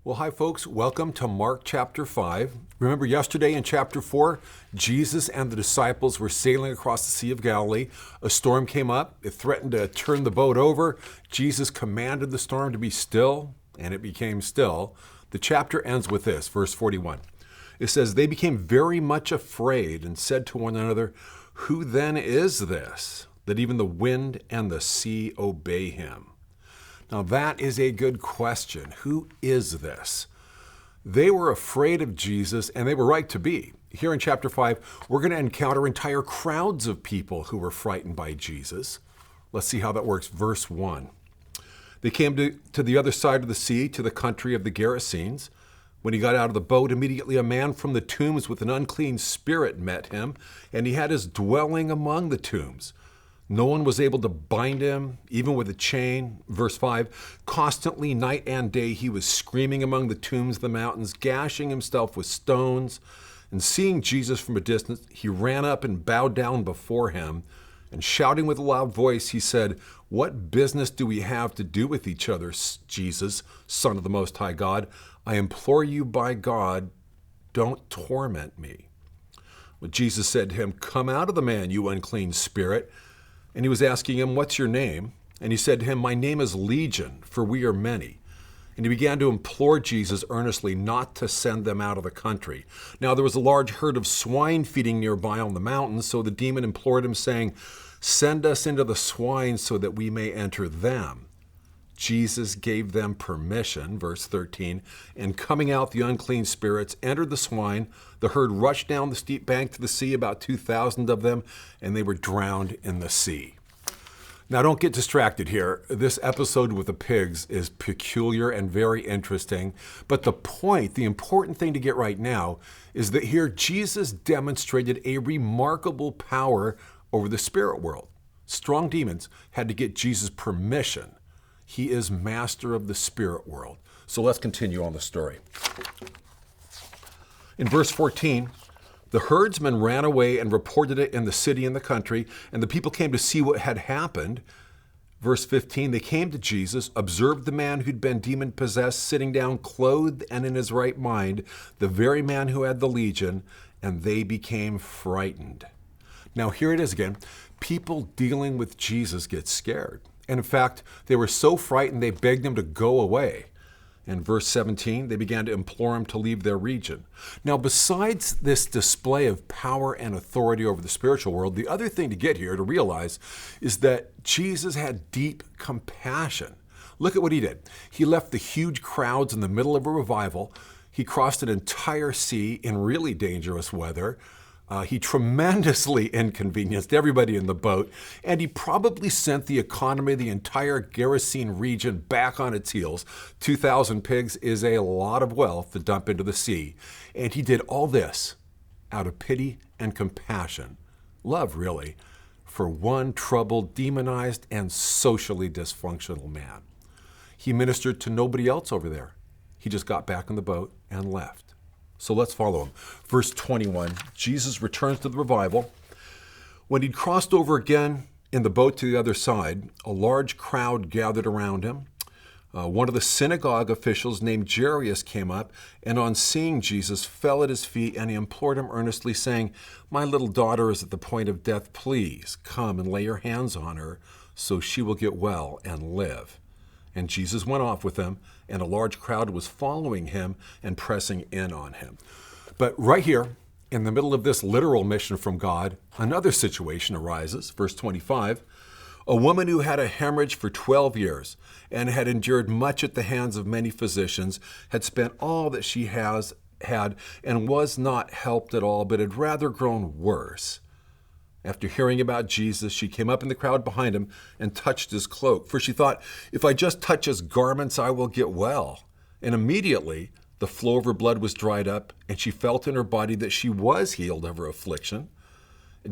Well, hi, folks. Welcome to Mark chapter 5. Remember yesterday in chapter 4, Jesus and the disciples were sailing across the Sea of Galilee. A storm came up. It threatened to turn the boat over. Jesus commanded the storm to be still, and it became still. The chapter ends with this, verse 41. It says, "They became very much afraid and said to one another, 'Who then is this, that even the wind and the sea obey him?'" Now that is a good question. Who is this? They were afraid of Jesus, and they were right to be. Here in chapter 5, we're going to encounter entire crowds of people who were frightened by Jesus. Let's see how that works. Verse 1. They came to the other side of the sea, to the country of the Gerasenes. When he got out of the boat, immediately a man from the tombs with an unclean spirit met him, and he had his dwelling among the tombs. No one was able to bind him, even with a chain. Verse 5, constantly night and day he was screaming among the tombs of the mountains, gashing himself with stones. And seeing Jesus from a distance, he ran up and bowed down before him. And shouting with a loud voice, he said, "What business do we have to do with each other, Jesus, Son of the Most High God? I implore you by God, don't torment me." But Jesus said to him, "Come out of the man, you unclean spirit." And he was asking him, "What's your name?" And he said to him, "My name is Legion, for we are many." And he began to implore Jesus earnestly not to send them out of the country. Now there was a large herd of swine feeding nearby on the mountain, so the demon implored him, saying, "Send us into the swine so that we may enter them." Jesus gave them permission, verse 13, and coming out the unclean spirits entered the swine. The herd rushed down the steep bank to the sea, about 2,000 of them, and they were drowned in the sea. Now don't get distracted here. This episode with the pigs is peculiar and very interesting, but the important thing to get right now is that here Jesus demonstrated a remarkable power over the spirit world. Strong demons had to get Jesus' permission. He is master of the spirit world. So let's continue on the story. In verse 14, the herdsmen ran away and reported it in the city and the country, and the people came to see what had happened. Verse 15, they came to Jesus, observed the man who'd been demon-possessed, sitting down, clothed and in his right mind, the very man who had the legion, and they became frightened. Now here it is again. People dealing with Jesus get scared. And in fact, they were so frightened they begged him to go away. In verse 17, they began to implore him to leave their region. Now, besides this display of power and authority over the spiritual world, the other thing to get here, to realize, is that Jesus had deep compassion. Look at what he did. He left the huge crowds in the middle of a revival. He crossed an entire sea in really dangerous weather. He tremendously inconvenienced everybody in the boat, and he probably sent the economy of the entire Gerasene region back on its heels. 2,000 pigs is a lot of wealth to dump into the sea. And he did all this out of pity and compassion, love really, for one troubled, demonized, and socially dysfunctional man. He ministered to nobody else over there. He just got back in the boat and left. So let's follow him. Verse 21, Jesus returns to the revival. When he'd crossed over again in the boat to the other side, a large crowd gathered around him. One of the synagogue officials named Jairus came up, and on seeing Jesus, fell at his feet, and he implored him earnestly, saying, "My little daughter is at the point of death. Please come and lay your hands on her, so she will get well and live." And Jesus went off with them, and a large crowd was following him and pressing in on him. But right here, in the middle of this literal mission from God, another situation arises. Verse 25, a woman who had a hemorrhage for 12 years and had endured much at the hands of many physicians, had spent all that she had and was not helped at all, but had rather grown worse. After hearing about Jesus, she came up in the crowd behind him and touched his cloak, for she thought, "If I just touch his garments, I will get well." And immediately the flow of her blood was dried up, and she felt in her body that she was healed of her affliction.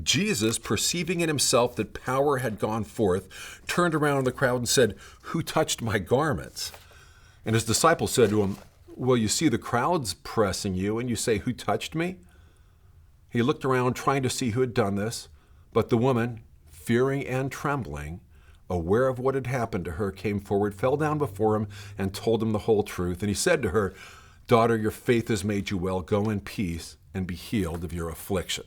Jesus, perceiving in himself that power had gone forth, turned around in the crowd and said, "Who touched my garments?" And his disciples said to him, "Well, you see the crowds pressing you, and you say, 'Who touched me?'" He looked around trying to see who had done this. But the woman, fearing and trembling, aware of what had happened to her, came forward, fell down before him, and told him the whole truth. And he said to her, "Daughter, your faith has made you well. Go in peace and be healed of your affliction."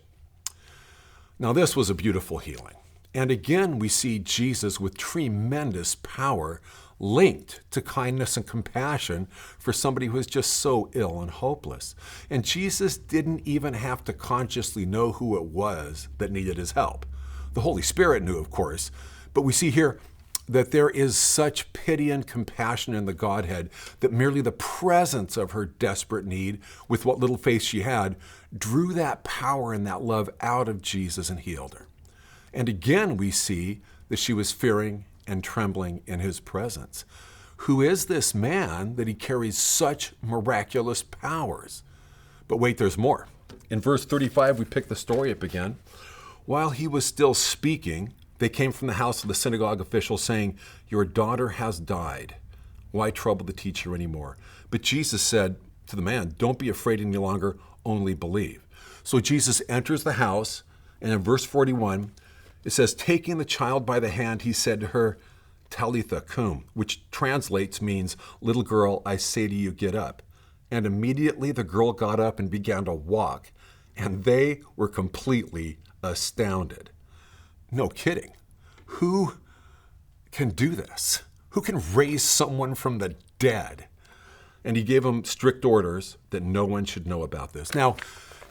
Now, this was a beautiful healing. And again, we see Jesus with tremendous power linked to kindness and compassion for somebody who is just so ill and hopeless. And Jesus didn't even have to consciously know who it was that needed his help. The Holy Spirit knew, of course, but we see here that there is such pity and compassion in the Godhead that merely the presence of her desperate need, with what little faith she had, drew that power and that love out of Jesus and healed her. And again, we see that she was fearing and trembling in his presence. Who is this man that he carries such miraculous powers? But wait, there's more. In verse 35, we pick the story up again. While he was still speaking, they came from the house of the synagogue official saying, "Your daughter has died. Why trouble the teacher anymore?" But Jesus said to the man, "Don't be afraid any longer, only believe." So Jesus enters the house, and in verse 41, it says, taking the child by the hand, he said to her, "Talitha cum," which translates means, "Little girl, I say to you, get up." And immediately the girl got up and began to walk, and they were completely astounded. No kidding. Who can do this? Who can raise someone from the dead? And he gave them strict orders that no one should know about this. Now,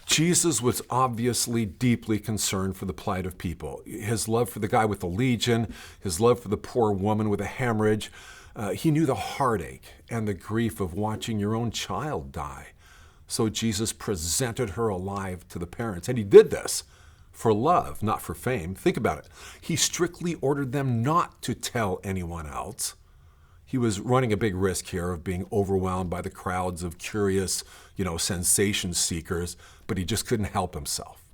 Jesus was obviously deeply concerned for the plight of people. His love for the guy with the legion, his love for the poor woman with a hemorrhage. He knew the heartache and the grief of watching your own child die. So Jesus presented her alive to the parents. And he did this for love, not for fame. Think about it. He strictly ordered them not to tell anyone else. He was running a big risk here of being overwhelmed by the crowds of curious, sensation seekers, but he just couldn't help himself.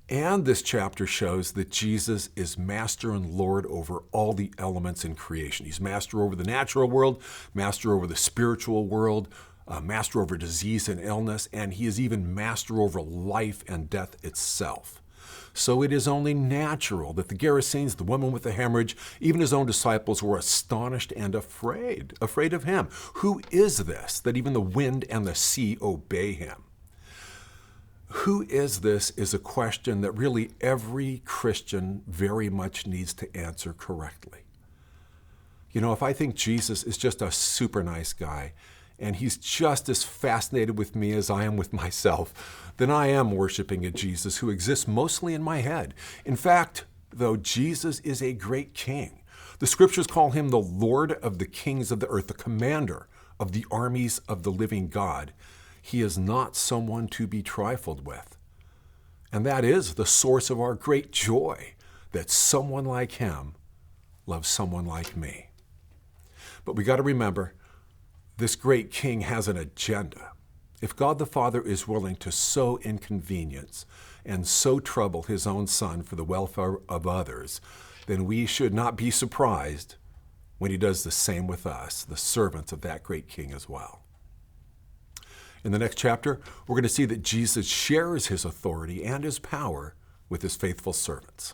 And this chapter shows that Jesus is master and Lord over all the elements in creation. He's master over the natural world, master over the spiritual world, master over disease and illness, and he is even master over life and death itself. So it is only natural that the Gerasenes, the woman with the hemorrhage, even his own disciples were astonished and afraid of him. Who is this that even the wind and the sea obey him? Who is this is a question that really every Christian very much needs to answer correctly. If I think Jesus is just a super nice guy, and he's just as fascinated with me as I am with myself, then I am worshiping a Jesus who exists mostly in my head. In fact, though, Jesus is a great king. The scriptures call him the Lord of the kings of the earth, the commander of the armies of the living God. He is not someone to be trifled with. And that is the source of our great joy, that someone like him loves someone like me. But we got to remember, this great king has an agenda. If God the Father is willing to so inconvenience and so trouble his own Son for the welfare of others, then we should not be surprised when he does the same with us, the servants of that great king as well. In the next chapter, we're going to see that Jesus shares his authority and his power with his faithful servants.